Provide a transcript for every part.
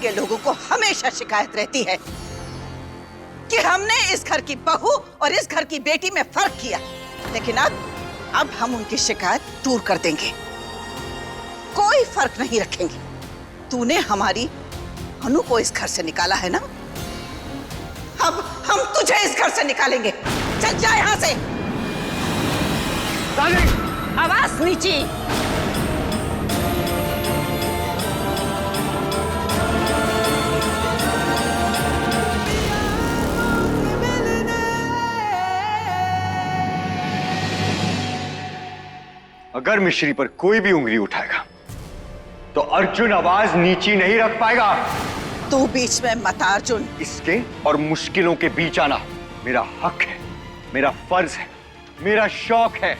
के लोगों को हमेशा शिकायत रहती है कि हमने इस घर की बहू और इस घर की बेटी में फर्क किया, लेकिन अब हम उनकी शिकायत दूर कर देंगे, कोई फर्क नहीं रखेंगे। तूने हमारी अनु को इस घर से निकाला है ना, अब हम तुझे इस घर से निकालेंगे। चल जा यहां से। आवाज नीची। अगर मिश्री पर कोई भी उंगली उठाएगा तो अर्जुन आवाज नीची नहीं रख पाएगा। तू बीच में मत आ अर्जुन। इसके और मुश्किलों के बीच आना मेरा हक है, मेरा फर्ज है, मेरा शौक है,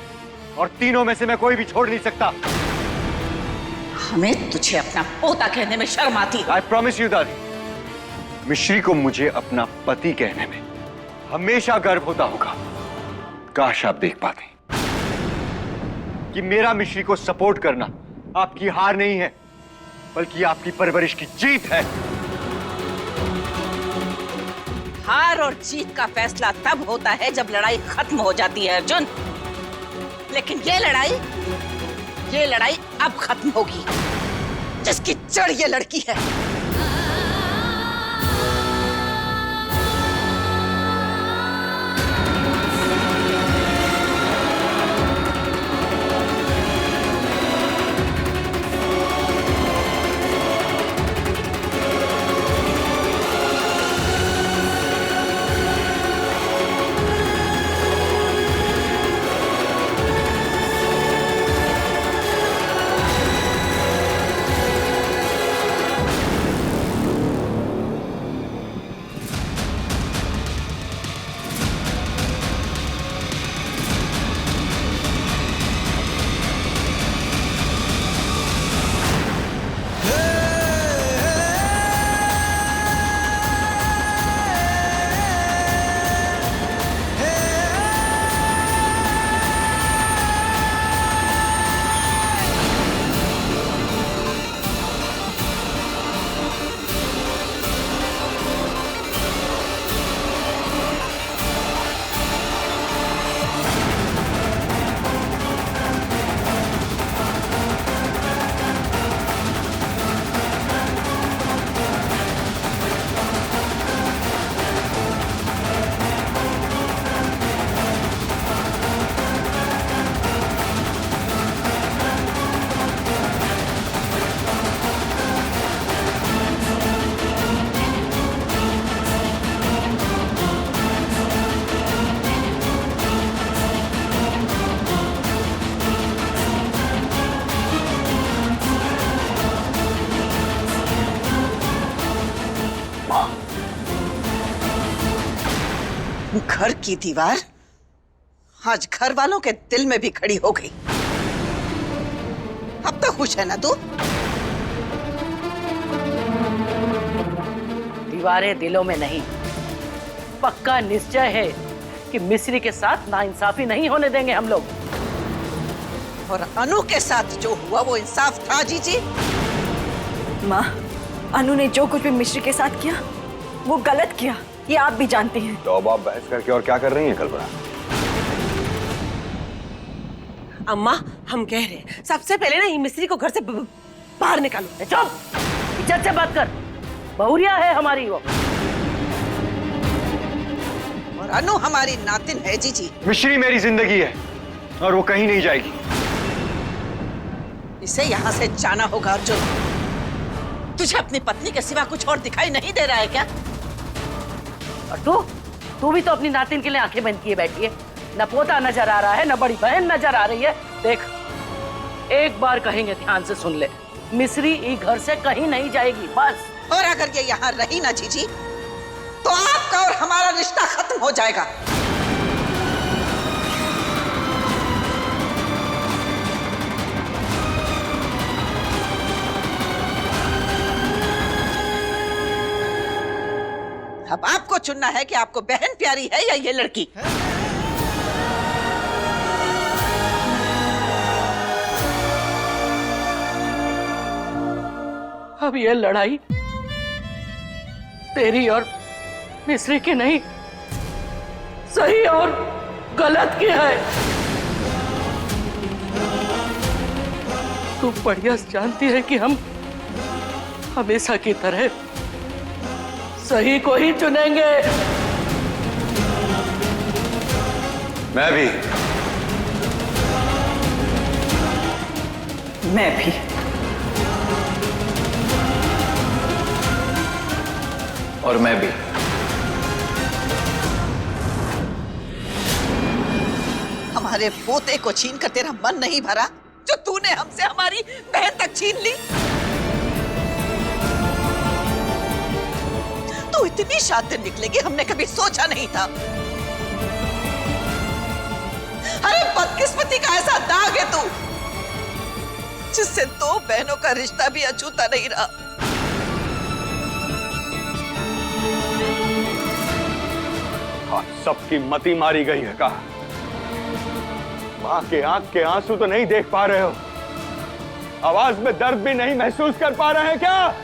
और तीनों में से मैं कोई भी छोड़ नहीं सकता। हमें तुझे अपना पोता कहने में शर्म आती है। आई प्रॉमिस यू दादी, मिश्री को मुझे अपना पति कहने में हमेशा गर्व होता होगा। काश आप देख पाते कि मेरा मिश्री को सपोर्ट करना आपकी हार नहीं है, बल्कि आपकी परवरिश की जीत है। हार और जीत का फैसला तब होता है जब लड़ाई खत्म हो जाती है अर्जुन, लेकिन ये लड़ाई अब खत्म होगी, जिसकी जड़ ये लड़की है। घर की दीवार आज घर वालों के दिल में भी खड़ी हो गई। अब तो खुश है ना तू? दीवारें दिलों में नहीं, पक्का निश्चय है कि मिस्री के साथ नाइंसाफी नहीं होने देंगे हम लोग। और अनु के साथ जो हुआ वो इंसाफ था जीजी? माँ, अनु ने जो कुछ भी मिश्री के साथ किया वो गलत किया, ये आप भी जानती हैं। तो अब आप बहस करके और क्या कर रही हैं कल्पना? अम्मा, हम कह रहे हैं सबसे पहले ना ये मिस्री को घर से बाहर निकालो। चुप, इज्जत से बात कर, बहुरिया है हमारी वो। और अनु हमारी नातिन है जीजी। मिश्री मेरी जिंदगी है और वो कहीं नहीं जाएगी। इसे यहाँ से जाना होगा अर्जुन। तुझे अपनी पत्नी के सिवा कुछ और दिखाई नहीं दे रहा है क्या? और तू भी तो अपनी नातिन के लिए आंखें बंद किए बैठी है। न पोता नजर आ रहा है, न बड़ी बहन नजर आ रही है। देख, एक बार कहेंगे, ध्यान से सुन ले, मिस्री ई घर से कहीं नहीं जाएगी, बस। और अगर ये यहाँ रही ना जीजी, तो आपका और हमारा रिश्ता खत्म हो जाएगा। अब आपको चुनना है कि आपको बहन प्यारी है या ये लड़की। अब ये लड़ाई तेरी और मिस्री की नहीं, सही और गलत की है। तू बढ़िया जानती है कि हम हमेशा की तरह सही को ही चुनेंगे। मैं भी। मैं भी। और मैं भी। हमारे पोते को छीन कर तेरा मन नहीं भरा जो तूने हमसे हमारी बहन तक छीन ली? तू इतनी शातिर निकलेगी हमने कभी सोचा नहीं था। अरे बदकिस्मती का ऐसा दाग है तू जिससे दो बहनों का रिश्ता भी अछूता नहीं रहा। हाँ, सबकी मति मारी गई है कहा। मां के आंख के आंसू तो नहीं देख पा रहे हो, आवाज में दर्द भी नहीं महसूस कर पा रहे हैं क्या?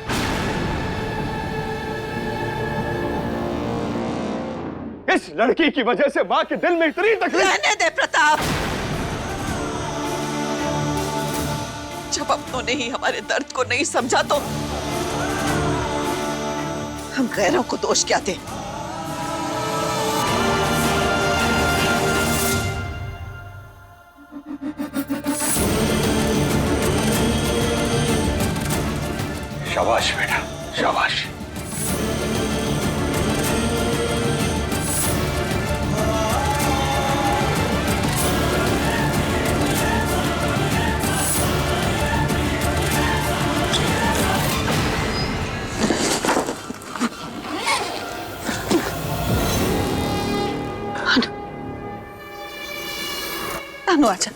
इस लड़की की वजह से मां के दिल में इतनी तकलीफ। रहने दे प्रताप। जब अपनों ने ही हमारे दर्द को नहीं समझा तो हम गैरों को दोष क्या दें? शाबाश बेटा, शाबाश। अनु आजा।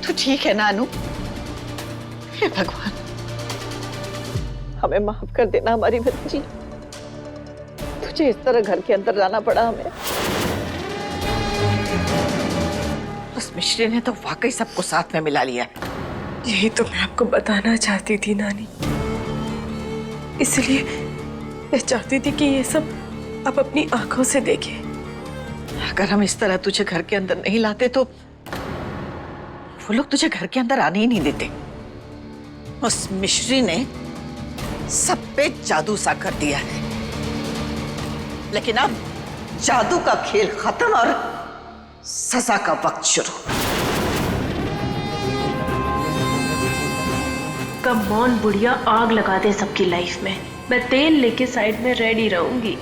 तू ठीक है ना अनु? हे भगवान, हमें माफ कर देना हमारी बच्ची। तुझे इस तरह घर के अंदर जाना पड़ा हमें। उस मिश्री ने तो वाकई सबको साथ में मिला लिया। यही तो मैं आपको बताना चाहती थी नानी। इसलिए मैं चाहती थी कि ये सब आप अपनी आंखों से देखें। अगर हम इस तरह तुझे घर के अंदर नहीं लाते तो वो लोग तुझे घर के अंदर आने ही नहीं देते। उस मिश्री ने सब पे जादू सा कर दिया है, लेकिन अब जादू का खेल खत्म और सजा का वक्त शुरू। कम ऑन बुढ़िया, आग लगा दे सबकी लाइफ में। मैं तेल लेके साइड में रेडी रहूंगी।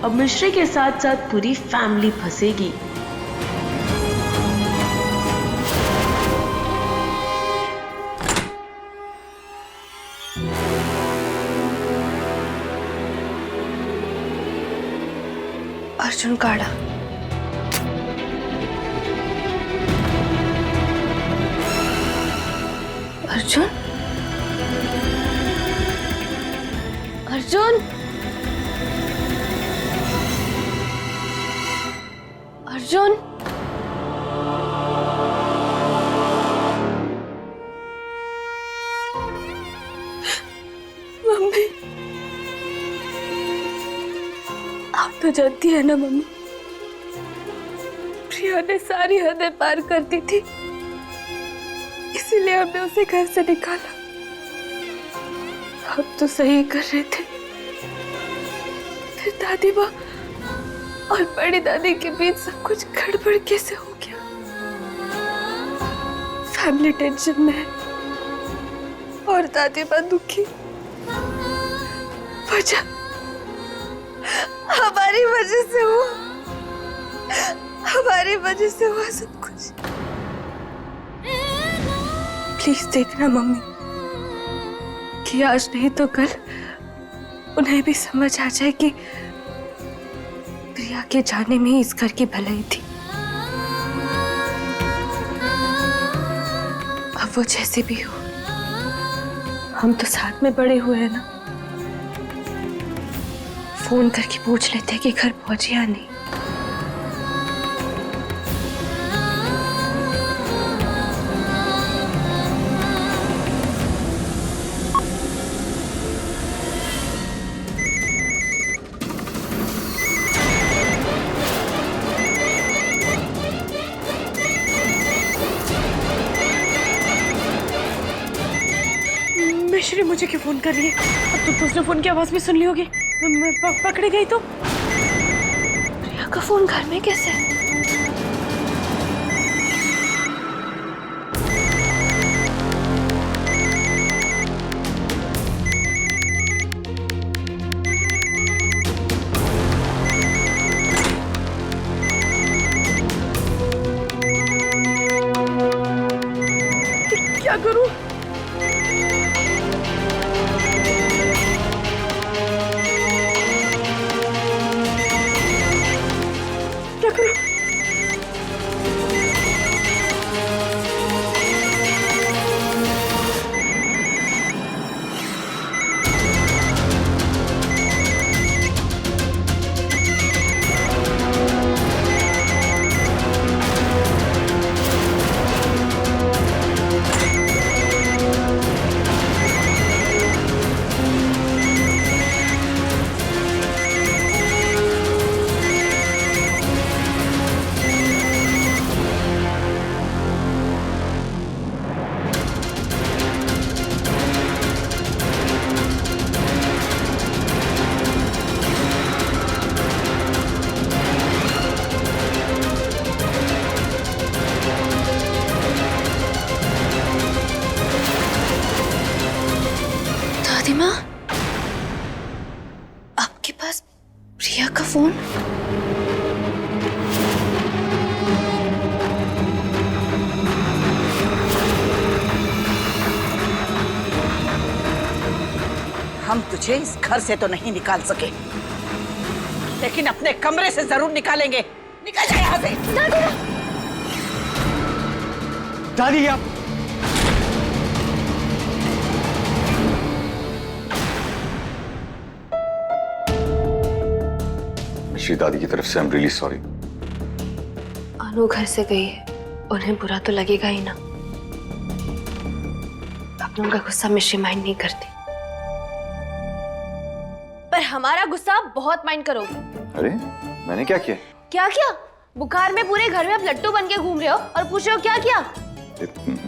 अब मिश्री के साथ साथ पूरी फैमिली फंसेगी। अर्जुन काढ़ा। अर्जुन, अर्जुन, अर्जुन। मम्मी, आप तो जानती है ना मम्मी, प्रिया ने सारी हदें पार कर दी थी, इसीलिए हमने उसे घर से निकाला। हम तो सही कर रहे थे, फिर दादी माँ और बड़ी दादी के बीच सब कुछ गड़बड़ कैसे हो गया। फैमिली टेंशन में है और दादी माँ दुखी। वजह हमारी वजह से हुआ, हमारी वजह से हुआ सब कुछ। प्लीज देखना मम्मी कि आज नहीं तो कल उन्हें भी समझ आ जाए कि प्रिया के जाने में ही इस घर की भलाई थी। अब वो जैसे भी हो, हम तो साथ में बड़े हुए हैं ना। फोन करके पूछ लेते कि घर पहुंचे या नहीं। मुझे क्यों फोन कर रही है? अब तो दूसरे फोन की आवाज भी सुन ली होगी। मैं पकड़ी गई तो। प्रिया का फोन घर में कैसे? क्या करूं? क्या करूं? दादी माँ, आपके पास प्रिया का फोन? हम तुझे इस घर से तो नहीं निकाल सके, लेकिन अपने कमरे से जरूर निकालेंगे। निकल जाए यहाँ से। दादी आप मिश्री दादी की तरफ से आई एम रियली सॉरी। अनु घर से गई है, उन्हें बुरा तो लगेगा ही ना। अपनों का गुस्सा मिश्री माइंड नहीं करती। पर हमारा गुस्सा आप बहुत माइंड करोगे। अरे मैंने क्या किया? क्या किया? बुखार में पूरे घर में आप लट्टू बन के घूम रहे हो और पूछ रहे हो क्या किया?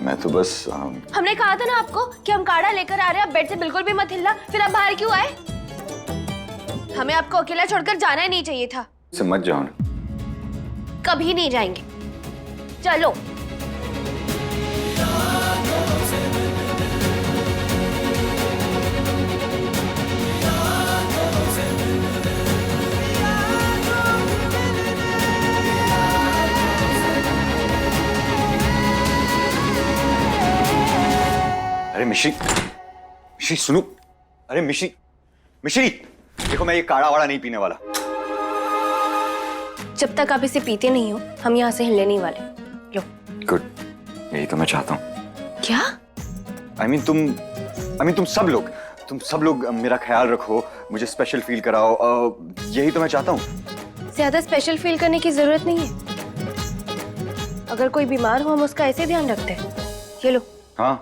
मैं तो बस हमने कहा था ना आपको कि हम काढ़ा लेकर आ रहे हैं, आप बेड से बिल्कुल भी मत हिलना। फिर आप बाहर क्यों आए? हमें आपको अकेला छोड़कर जाना ही नहीं चाहिए था। से मत जाओ ना। कभी नहीं जाएंगे, चलो। अरे मिश्री सुनो। अरे मिश्री देखो, मैं ये काढ़ा वाड़ा नहीं पीने वाला। जब तक आप इसे पीते नहीं हो, हम यहाँ से हिलने नहीं वाले। लो। गुड, यही तो मैं चाहता हूँ। क्या? I mean, तुम सब लोग मेरा ख्याल रखो, मुझे स्पेशल फील कराओ। यही तो मैं चाहता हूँ। ज्यादा स्पेशल फील करने की जरूरत नहीं है। अगर कोई बीमार हो, हम उसका ऐसे ध्यान रखते हैं। ये लो। हाँ,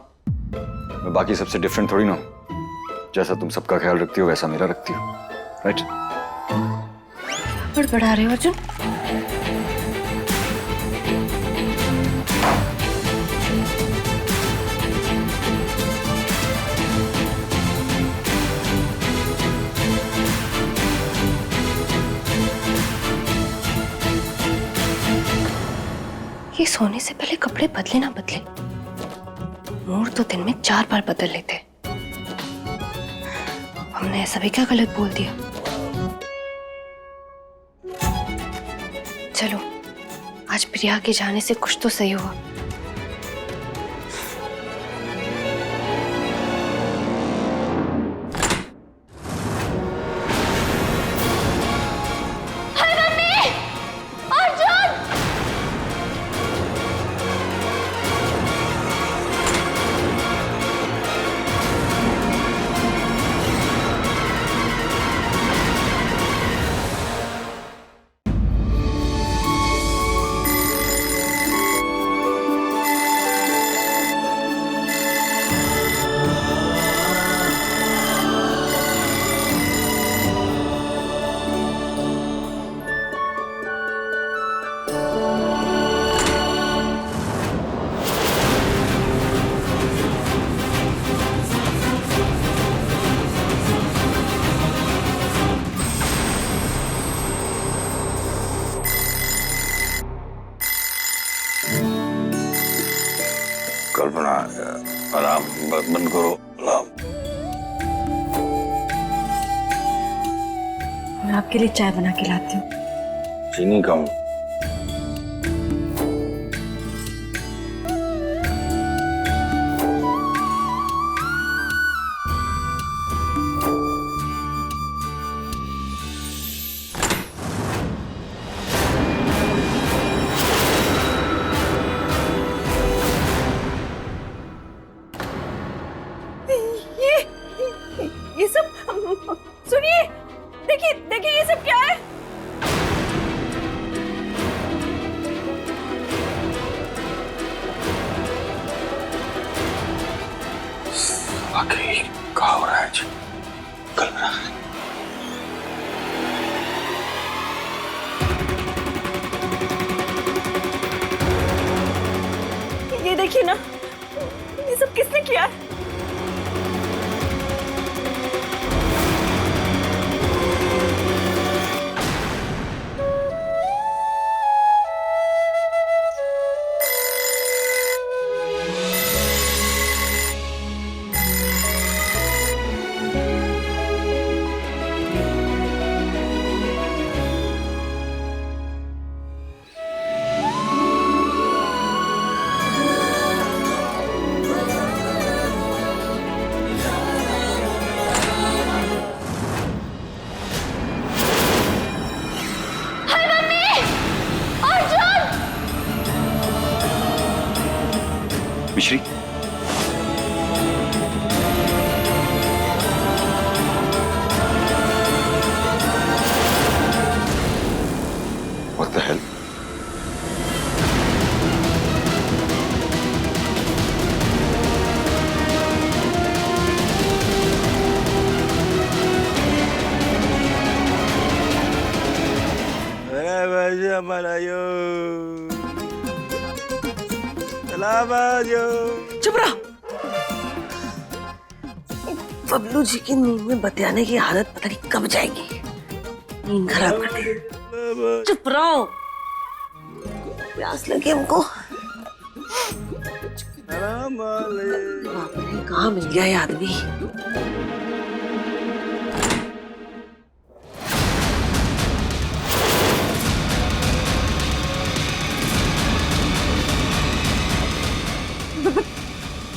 मैं बाकी सबसे डिफरेंट थोड़ी ना हूँ। जैसा तुम सबका ख्याल रखती हो वैसा मेरा रखती हो, राइट? बड़बड़ा रहे हो अर्जुन। ये सोने से पहले कपड़े बदले ना बदले, मूड तो दिन में 4 बार बदल लेते। हमने ऐसा भी क्या गलत बोल दिया? चलो, आज प्रिया के जाने से कुछ तो सही हुआ। कल्पना, आराम बंद करो। मैं आपके लिए चाय बना के लाती हूँ। चीनी कम। ये सब सुनिए, देखिए देखिए ये सब क्या है? वाकई क्या हो रहा है जी? कल्पना, ये देखिए ना, ये सब किसने किया है? मिश्री, What the hell? चुप रहो। बबलू जी की नींद में बतियाने की आदत पता नहीं कब जाएगी। नींद खराब कर दी। चुप रहो, प्यास लगी हमको। बाप रे, कहाँ मिल गया ये आदमी?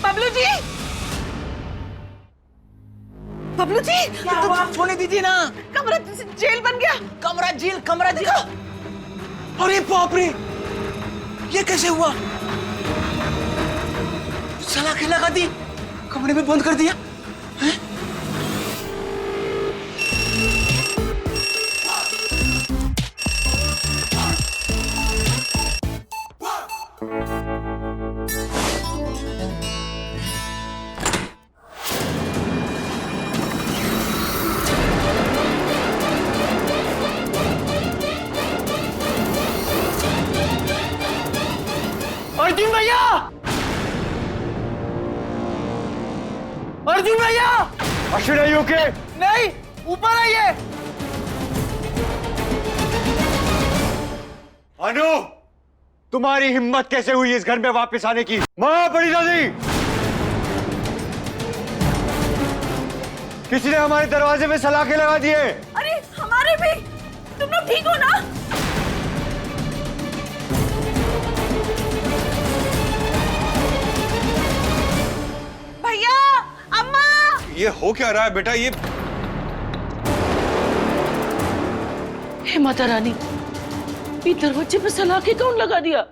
बबलू जी, बबलू जी, छोड़ने दीजिए ना। कमरा जेल बन गया। कमरा जेल, कमरा जेल। अरे बाप रे, ये कैसे हुआ? सलाखें लगा दी, कमरे में बंद कर दिया। हैं? अर्जुन भैया! अर्जुन भैया! Ashwin, are you okay? नहीं, ऊपर आइए। अनु, तुम्हारी हिम्मत कैसे हुई इस घर में वापस आने की? मां, बड़ी दादी, किसी ने हमारे दरवाजे में सलाखें लगा दिए। अरे हमारे भी। तुम लोग ठीक हो ना? भैया, अम्मा, ये हो क्या रहा है बेटा? ये हे माता रानी, ये दरवाजे पे सलाखें कौन लगा दिया?